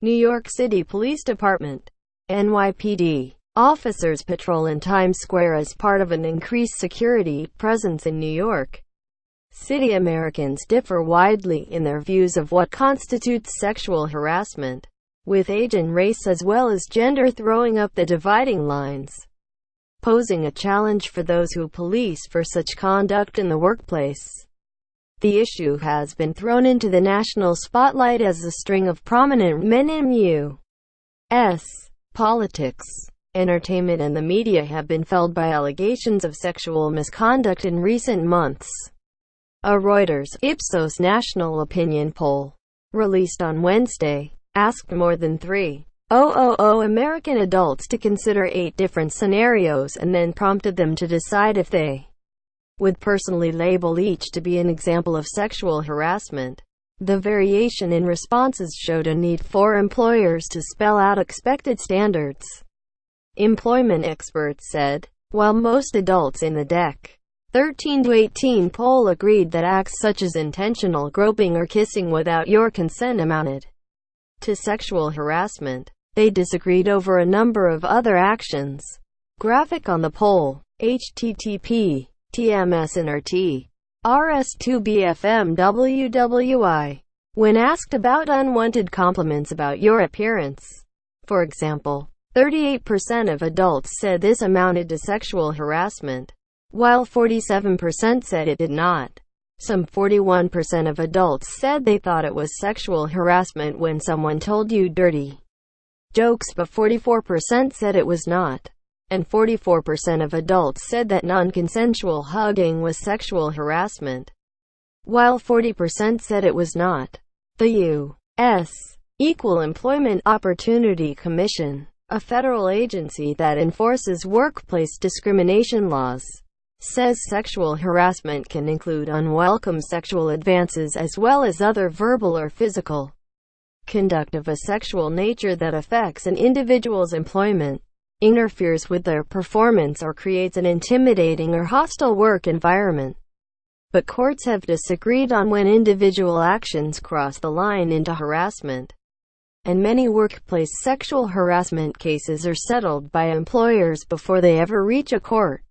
New York City Police Department (NYPD) officers patrol in Times Square as part of an increased security presence in New York. City Americans differ widely in their views of what constitutes sexual harassment, with age and race as well as gender throwing up the dividing lines, posing a challenge for those who police for such conduct in the workplace. The issue has been thrown into the national spotlight as a string of prominent men in U.S. politics, entertainment and the media have been felled by allegations of sexual misconduct in recent months. A Reuters Ipsos national opinion poll, released on Wednesday, asked more than 3,000 American adults to consider 8 different scenarios and then prompted them to decide if they would personally label each to be an example of sexual harassment. The variation in responses showed a need for employers to spell out expected standards. Employment experts said, while most adults in the DEC 13 to 18 poll agreed that acts such as intentional groping or kissing without your consent amounted to sexual harassment, they disagreed over a number of other actions. Graphic on the poll, http TMSNRT RS2BFMWWI. When asked about unwanted compliments about your appearance, for example, 38% of adults said this amounted to sexual harassment, while 47% said it did not. Some 41% of adults said they thought it was sexual harassment when someone told you dirty jokes, but 44% said it was not. And 44% of adults said that non-consensual hugging was sexual harassment, while 40% said it was not. The U.S. Equal Employment Opportunity Commission, a federal agency that enforces workplace discrimination laws, says sexual harassment can include unwelcome sexual advances as well as other verbal or physical conduct of a sexual nature that affects an individual's employment, interferes with their performance, or creates an intimidating or hostile work environment. But courts have disagreed on when individual actions cross the line into harassment, and many workplace sexual harassment cases are settled by employers before they ever reach a court.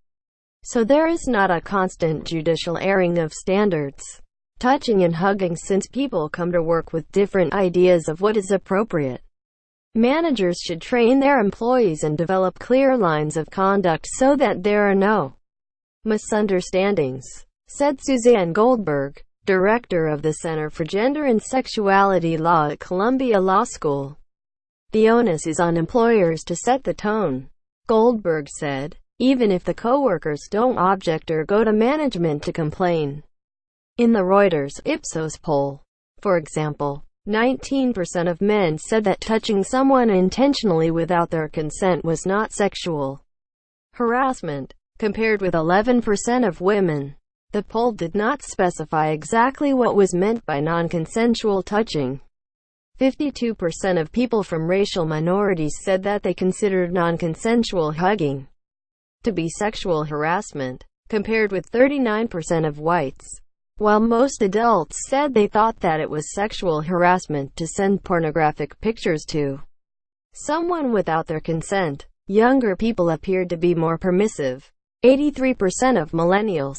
So there is not a constant judicial airing of standards, touching and hugging, since people come to work with different ideas of what is appropriate. Managers should train their employees and develop clear lines of conduct so that there are no misunderstandings, said Suzanne Goldberg, director of the Center for Gender and Sexuality Law at Columbia Law School. The onus is on employers to set the tone, Goldberg said, even if the coworkers don't object or go to management to complain. In the Reuters Ipsos poll, for example, 19% of men said that touching someone intentionally without their consent was not sexual harassment, compared with 11% of women. The poll did not specify exactly what was meant by non-consensual touching. 52% of people from racial minorities said that they considered non-consensual hugging to be sexual harassment, compared with 39% of whites, while most adults said they thought that it was sexual harassment to send pornographic pictures to someone without their consent. Younger people appeared to be more permissive. 83% of millennials,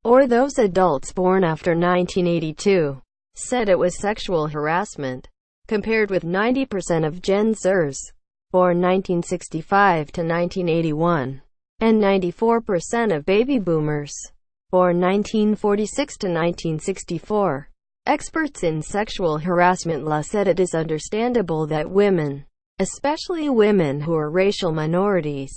or those adults born after 1982, said it was sexual harassment, compared with 90% of Gen Zers, born 1965 to 1981, and 94% of baby boomers, born 1946 to 1964. Experts in sexual harassment law said it is understandable that women, especially women who are racial minorities,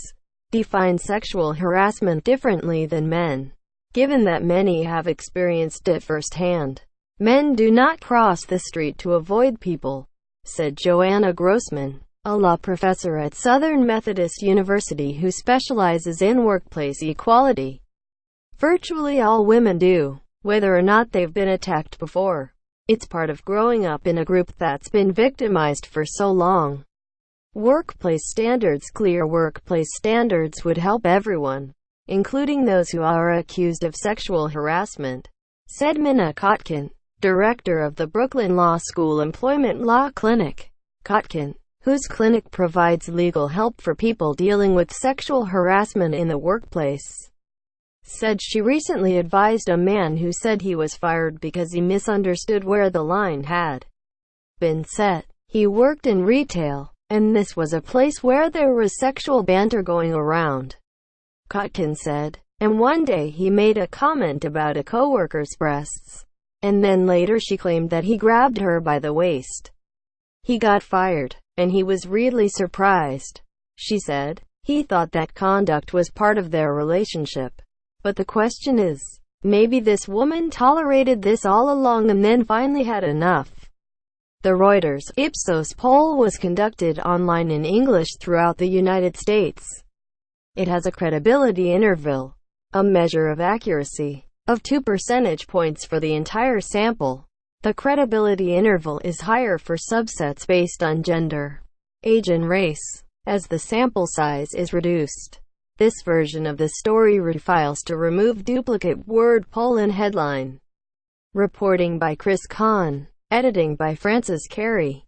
define sexual harassment differently than men, given that many have experienced it firsthand. Men do not cross the street to avoid people, said Joanna Grossman, a law professor at Southern Methodist University who specializes in workplace equality. Virtually all women do, whether or not they've been attacked before. It's part of growing up in a group that's been victimized for so long. Workplace standards. Clear workplace standards would help everyone, including those who are accused of sexual harassment, said Minna Kotkin, director of the Brooklyn Law School Employment Law Clinic. Kotkin, whose clinic provides legal help for people dealing with sexual harassment in the workplace, said she recently advised a man who said he was fired because he misunderstood where the line had been set. He worked in retail, and this was a place where there was sexual banter going around, Kotkin said. And one day he made a comment about a coworker's breasts, and then later she claimed that he grabbed her by the waist. He got fired, and he was really surprised, she said. He thought that conduct was part of their relationship. But the question is, maybe this woman tolerated this all along and then finally had enough. The Reuters Ipsos poll was conducted online in English throughout the United States. It has a credibility interval, a measure of accuracy, of 2 percentage points for the entire sample. The credibility interval is higher for subsets based on gender, age and race, as the sample size is reduced. This version of the story refiles to remove duplicate word poll and headline. Reporting by Chris Kahn. Editing by Francis Carey.